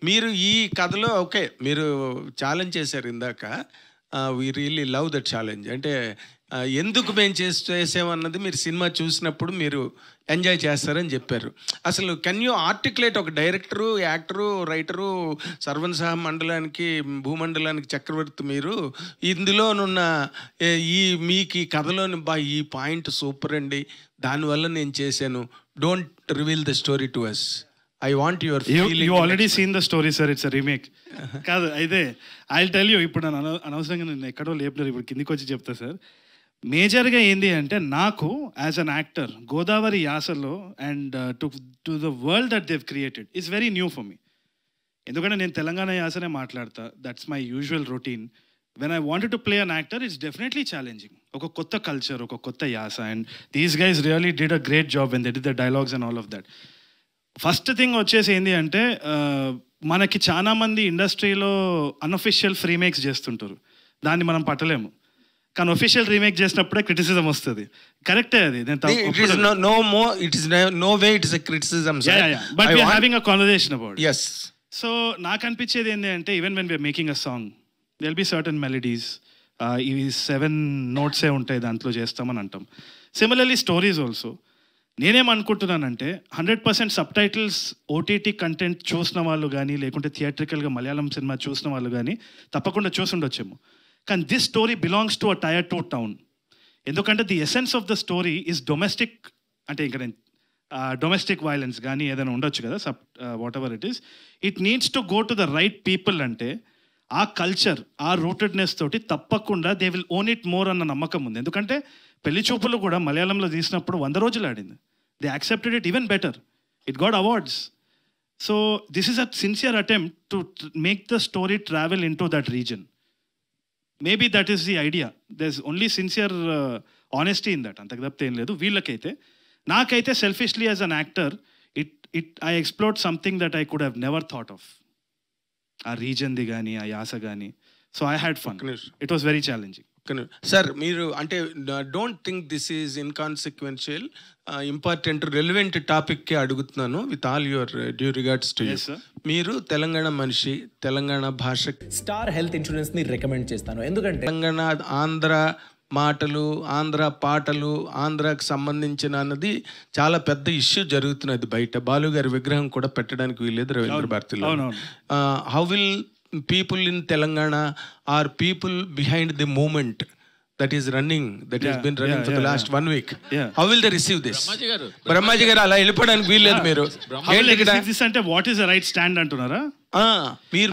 మీరు ఈ కథలో ఓకే మీరు ఛాలెంజ్ చేశారు ఇందాక. We really love that challenge. అంటే ఎందుకు మేము చేసామన్నది మీరు సినిమా చూసినప్పుడు మీరు ఎంజాయ్ చేస్తారని చెప్పారు. అసలు కెన్ యూ ఆర్టికులేట్ ఒక డైరెక్టరు, యాక్టరు, రైటరు, సర్వన్సహ మండలానికి, భూమండలానికి చక్రవర్తి మీరు, ఇందులోనున్న ఈ మీకు ఈ కథలోని ఈ పాయింట్ సూపర్ అండి, దానివల్ల నేను చేశాను, don't reveal the story to us. I want your feeling. You already seen the story, sir. It's a remake. కాదు అయితే I'll tell you, ఇప్పుడు నేను అనవసరంగా నేను ఎక్కడో లేపలేరు, ఇప్పుడు కిందికి వచ్చి చెప్తా సార్. మేజర్గా ఏంది అంటే నాకు యాజ్ అన్ యాక్టర్ గోదావరి యాసలో and to the world that they've created is very new for me. ఎందుకంటే నేను తెలంగాణ యాసనే మాట్లాడతా, that's my usual routine. When I wanted to play an actor it's definitely challenging. ఒక కొత్త కల్చర్, ఒక కొత్త యాస, and these guys really did a great job when they did the dialogues and all of that. First thing వచ్చేసి ఏంటి అంటే మనకి చాలామంది ఇండస్ట్రీలో అన్అఫిషియల్ రీమేక్స్ చేస్తుంటారు, దాన్ని మనం పట్టలేము. కానీ ఒఫిషియల్ రీమేక్ చేసినప్పుడే క్రిటిసిజం వస్తుంది. కరెక్టే అది. సో నాకు అనిపించేది ఏంటి అంటే even when we're making a song there be certain melodies, ఇవి 7 notes ఉంటాయి దాంట్లో చేస్తామని అంటాం. Similarly stories also. నేనేమనుకుంటున్నానంటే 100% సబ్ టైటిల్స్ ఓటీటీ కంటెంట్ చూసిన వాళ్ళు కానీ, లేకుంటే థియేట్రికల్గా మలయాళం సినిమా చూసిన వాళ్ళు కానీ తప్పకుండా చూసి ఉండొచ్చేమో. కానీ this story belongs to a Tier 2 town. ఎందుకంటే the essence of the story is domestic. అంటే ఇంకా డొమెస్టిక్ వైలెన్స్ కానీ ఏదైనా ఉండొచ్చు కదా, whatever it is, it needs to go to the right people. అంటే ఆ కల్చర్, ఆ రూటెడ్నెస్ తోటి తప్పకుండా they will own it more అన్న నమ్మకం ఉంది. ఎందుకంటే పెళ్లి చూపులు కూడా మలయాళంలో తీసినప్పుడు 100 రోజులు ఆడింది. They accepted it even better. It got awards. So this is a sincere attempt to make the story travel into that reason. Maybe that is the idea. There is only sincere honesty in that. అంతకు తప్పితే ఏం లేదు. వీళ్ళకైతే, నాకైతే selfishly as an actor I explored something that I could have never thought of. ఆ రీజన్ది కానీ, ఆ యాస కానీ. So I had fun. It was very challenging. Sir మీరు అంటే don't think this is inconsequential, important relevant టాపిక్కే అడుగుతున్నాను with all your due regards to you. మీరు తెలంగాణ మనిషి, తెలంగాణ భాష, స్టార్ హెల్త్ ఇన్సూరెన్స్ ని రికమెండ్ చేస్తాను. ఎందుకంటే తెలంగాణ, ఆంధ్ర మాటలు, ఆంధ్ర పాటలు, ఆంధ్రాకి సంబంధించిన అన్నది చాలా పెద్ద ఇష్యూ జరుగుతున్నది బయట. బాలు గారి విగ్రహం కూడా పెట్టడానికి వీలేదు రవీంద్ర భారతిలో. How will people in Telangana are people behind the movement that is running, that has been running for the last 1 week. How will they receive this? Brahmaji garu ala elipodaniki veelledu meeru. How will they receive this ante what is the right stand antunara? Meer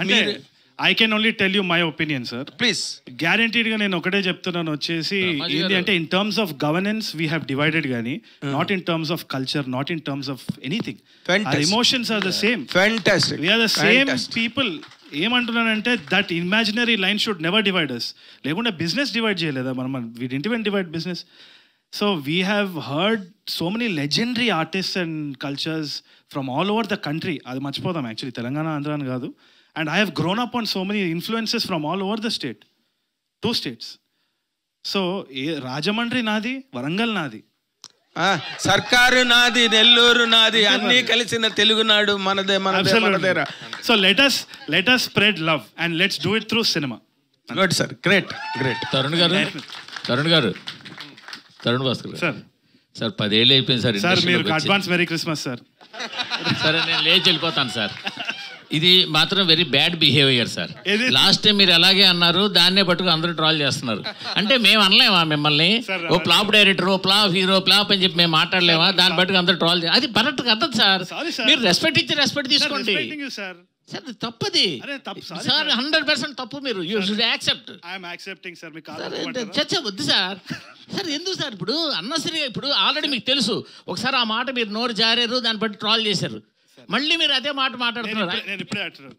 I can only tell you my opinion, sir. Please. Guaranteed ga nenu okate cheptunnanu vachesi endi ante in terms of governance we have divided gani, not in terms of culture, not in terms of anything. Our emotions are the same. Fantastic. We are the same people. ఏమంటున్నానంటే that imaginary line should never divide us. లేకుంటే business divide చేయలేదా మనం? We didn't even divide business. So we have heard so many legendary artists and cultures from all over the country. అది మర్చిపోదాం actually, Telangana Andhra అని కాదు. And I have grown up on so many influences from all over the state, 2 states. So Rajahmundry నాది, వరంగల్ నాది, సర్కారు నాది, నెల్లూరు నాది, అన్ని కలిసిన తెలుగునాడు మనదే, మనదేరా. So let us spread love and let's do it through cinema. Good sir, great. Tarun garu Tarun Bhaskar sir 10 ఏళ్ళు అయిపోయింది సార్. సార్ మీరు అడ్వాన్స్ మెరీ క్రిస్మస్ సార్. సరే నేను లేచి వెళ్ళిపోతాను సార్. ఇది మాత్రం very bad behaviour sir. Last time మీరు అలాగే అన్నారు, దాన్నే పట్టుకు అందరూ ట్రాల్ చేస్తున్నారు. అంటే మేము అనలేమా మిమ్మల్ని ఓ ఫ్లాప్ డైరెక్టర్, ఓ ఫ్లాప్ హీరో, ఫ్లాప్ అని చెప్పి మేము మాట్లాడలేమా? దాన్ని పట్టుకు అందరూ ట్రాల్ అది కరెక్ట్ కదదు సార్. మీరు రెస్పెక్ట్ ఇచ్చి రెస్పెక్ట్ తీసుకోండి సార్. తప్పది సార్, 100% తప్పు. మీరు యూ షుడ్ యాక్సెప్ట్. చర్చ వద్దు సార్. సార్ ఎందుకు సార్ ఇప్పుడు అన్నసరిగా, ఇప్పుడు ఆల్రెడీ మీకు తెలుసు ఒకసారి ఆ మాట మీరు నోరు జారారు, దాన్ని బట్టి ట్రాల్ చేశారు, మళ్ళీ మీరు అదే మాట మాట్లాడుతున్నారు. నేను ఇప్పుడే అంటున్నాను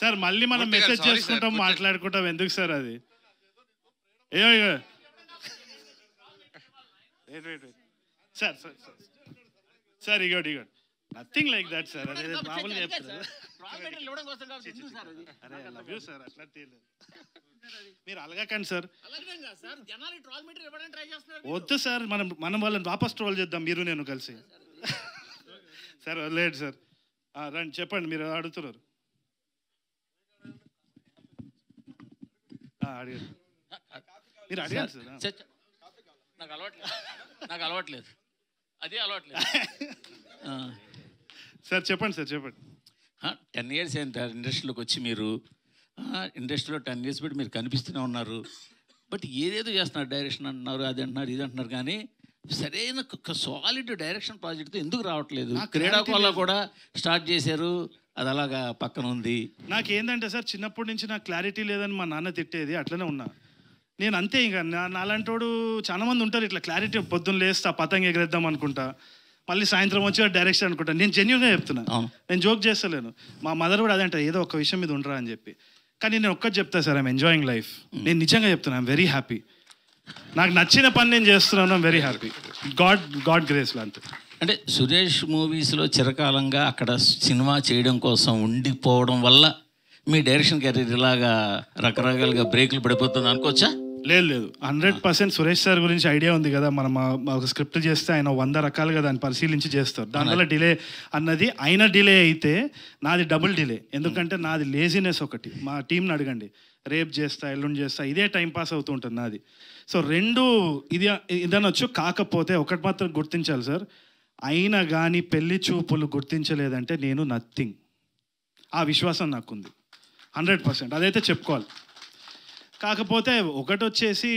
సార్ మళ్ళీ మనం మెసేజ్ చేసుకుంటాం, మాట్లాడుకుంటాం. ఎందుకు సార్ అది? సార్ ఇగోడు నథింగ్ లైక్ దట్ సార్. అదే మామూలుగా చెప్తారు. అరే లవ్ యూ సార్, అట్లా తెలియదు. మీరు అలగకండి సార్. వద్దు సార్, మనం వాళ్ళని వాపస్ ట్రోల్ చేద్దాం, మీరు నేను కలిసి. సార్ లేదు సార్, రండి చెప్పండి, మీరు అడుగుతున్నారు. అడిగారు, మీరు అడిగారు సార్. నాకు అలవాట్లేదు, అదే అలవాట్లేదు. సార్ చెప్పండి సార్, చెప్పండి. 10 years అయింది సార్ ఇండస్ట్రీలోకి వచ్చి. మీరు ఇండస్ట్రీలో 10 years బట్టి మీరు కనిపిస్తూనే ఉన్నారు. బట్ ఏదేదో చేస్తున్నారు, డైరెక్షన్ అంటున్నారు, అది అంటున్నారు, ఇది అంటున్నారు, కానీ సరైన సాలిడ్ డైరెక్షన్ ప్రాజెక్ట్తో ఎందుకు రావట్లేదు? క్రీడాకోలో కూడా స్టార్ట్ చేశారు, అది అలాగా పక్కన ఉంది. నాకేందంటే సార్, చిన్నప్పటి నుంచి నాకు క్లారిటీ లేదని మా నాన్న తిట్టేది, అట్లనే ఉన్నా నేను అంతే. ఇంకా నాలాంటోడు చాలా మంది ఉంటారు ఇట్లా క్లారిటీ, పొద్దున్న లేస్తా పతంగ ఎగరేద్దాం అనుకుంటా, మళ్ళీ సాయంత్రం వచ్చి డైరెక్షన్ అనుకుంటా. నేను జెన్యూన్గా చెప్తున్నా, నేను జోక్ చేస్తలేను. మా మదర్ కూడా అదే అంటారు, ఏదో ఒక విషయం మీద ఉండరా అని చెప్పి. కానీ నేను ఒక్కటి చెప్తా సార్, ఐఎమ్ ఎంజాయింగ్ లైఫ్. నేను నిజంగా చెప్తున్నా, ఐఎమ్ వెరీ హ్యాపీ. నాకు నచ్చిన పని నేను చేస్తున్నాను, ఐఎమ్ వెరీ హ్యాపీ. గాడ్ గ్రేస్లో అంతే. అంటే సురేష్ మూవీస్లో చిరకాలంగా అక్కడ సినిమా చేయడం కోసం ఉండిపోవడం వల్ల మీ డైరెక్షన్ కెరీర్ ఇలాగా రకరకాలుగా బ్రేకులు పడిపోతుంది అనుకోవచ్చా? లేదు, 100% సురేష్ సార్ గురించి ఐడియా ఉంది కదా. మనం ఒక స్క్రిప్ట్ చేస్తే ఆయన 100 రకాలుగా దాన్ని పరిశీలించి చేస్తారు. దానివల్ల డిలే అన్నది, అయినా డిలే అయితే నాది డబుల్ డిలే. ఎందుకంటే నాది లేజినెస్ ఒకటి. మా టీంని అడగండి, రేపు చేస్తా, ఎల్లుండి చేస్తా, ఇదే టైం పాస్ అవుతూ ఉంటుంది నాది. సో రెండు ఇదనొచ్చు. కాకపోతే ఒకటి మాత్రం గుర్తించాలి సార్, అయినా కానీ పెళ్లి చూపులు గుర్తించలేదంటే నేను నథింగ్. ఆ విశ్వాసం నాకుంది 100%, అదైతే చెప్పుకోవాలి. కాకపోతే ఒకటి వచ్చేసి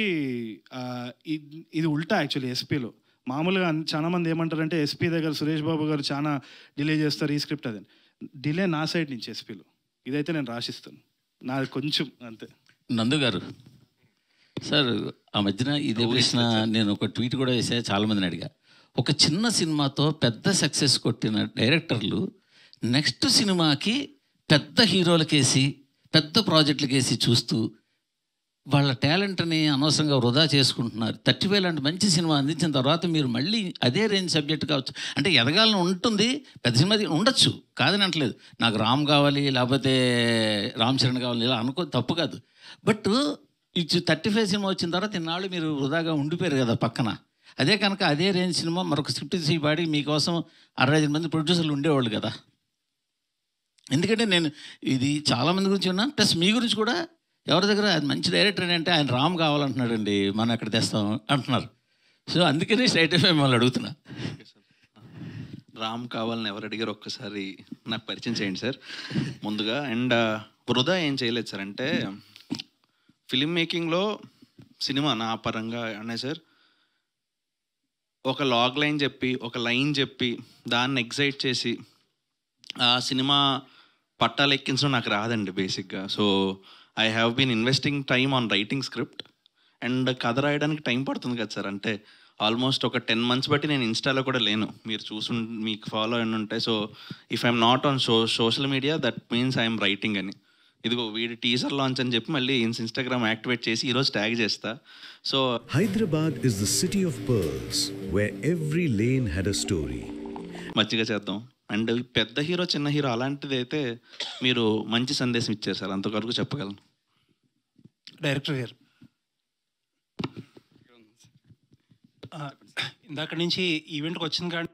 ఇది ఉల్టా యాక్చువల్లీ. ఎస్పీలో మామూలుగా చాలామంది ఏమంటారంటే ఎస్పీ దగ్గర సురేష్ బాబు గారు చాలా డిలే చేస్తారు ఈ స్క్రిప్ట్, అదే డిలే నా సైడ్ నుంచి ఎస్పీలో. ఇదైతే నేను రాసిస్తాను, నాది కొంచెం అంతే. నందు గారు సార్, ఆ మధ్యన ఇదే ప్రశ్న నేను ఒక ట్వీట్ కూడా వేసా, చాలామందిని అడిగా. ఒక చిన్న సినిమాతో పెద్ద సక్సెస్ కొట్టిన డైరెక్టర్లు నెక్స్ట్ సినిమాకి పెద్ద హీరోలకేసి, పెద్ద ప్రాజెక్టులకేసి చూస్తూ వాళ్ళ టాలెంట్ని అనవసరంగా వృధా చేసుకుంటున్నారు. 30,000 లాంటి మంచి సినిమా అందించిన తర్వాత మీరు మళ్ళీ అదే రేంజ్ సబ్జెక్ట్ కావచ్చు, అంటే ఎదగాలని ఉంటుంది, పెద్ద సినిమా ఉండొచ్చు, కాదని అంటలేదు. నాకు రామ్ కావాలి, లేకపోతే రామ్ చరణ్ కావాలి, ఇలా అనుకో, తప్పు కాదు. బట్ 35 సినిమా వచ్చిన తర్వాత ఇన్నాళ్ళు మీరు వృధాగా ఉండిపోయారు కదా పక్కన. అదే కనుక అదే రేంజ్ సినిమా మరొక స్క్రిప్ట్ తీసి పాడి మీకోసం 65 మంది ప్రొడ్యూసర్లు ఉండేవాళ్ళు కదా. ఎందుకంటే నేను ఇది చాలామంది గురించి ఉన్నా, ప్లస్ మీ గురించి కూడా. ఎవరి దగ్గర అది మంచి డైరెక్టర్ అంటే ఆయన రామ్ కావాలంటున్నాడండి, మనం ఎక్కడ తెస్తాం అంటున్నారు. సో అందుకని స్ట్రైట్ అవే మిమ్మల్ని అడుగుతున్నా. రామ్ కావాలని ఎవరు అడిగారు ఒక్కసారి నాకు పరిచయం చేయండి సార్ ముందుగా. అండ్ వృధా ఏం చేయలేదు సార్, అంటే ఫిలిం మేకింగ్లో సినిమా నా పరంగా అనే సార్, ఒక లాగ్ లైన్ చెప్పి, ఒక లైన్ చెప్పి, దాన్ని ఎగ్జైట్ చేసి ఆ సినిమా పట్టాలెక్కించడం నాకు రాదండి బేసిక్గా. So I have been investing time on writing script. And కథ రాయడానికి టైం పడుతుంది కదా సార్, అంటే ఆల్మోస్ట్ ఒక 10 months బట్టి నేను ఇన్స్టాలో కూడా లేను, మీరు మీకు ఫాలో అని ఉంటాయి. So if I'm not on social media that means I'm writing అని. ఇదిగో వీడి టీజర్ లాంచ్ అని చెప్పి మళ్ళీ ఇన్స్టాగ్రామ్ యాక్టివేట్ చేసి ఈరోజు ట్యాగ్ చేస్తా. So Hyderabad is the city of pearls where every lane had a story. మంచిగా చేద్దాం. అండ్ పెద్ద హీరో చిన్న హీరో అలాంటిది అయితే మీరు మంచి సందేశం ఇచ్చారు సార్, అంతవరకు చెప్పగలను. డైరెక్టర్ గారు, ఇందాక నుంచి ఈవెంట్కి వచ్చింది కానీ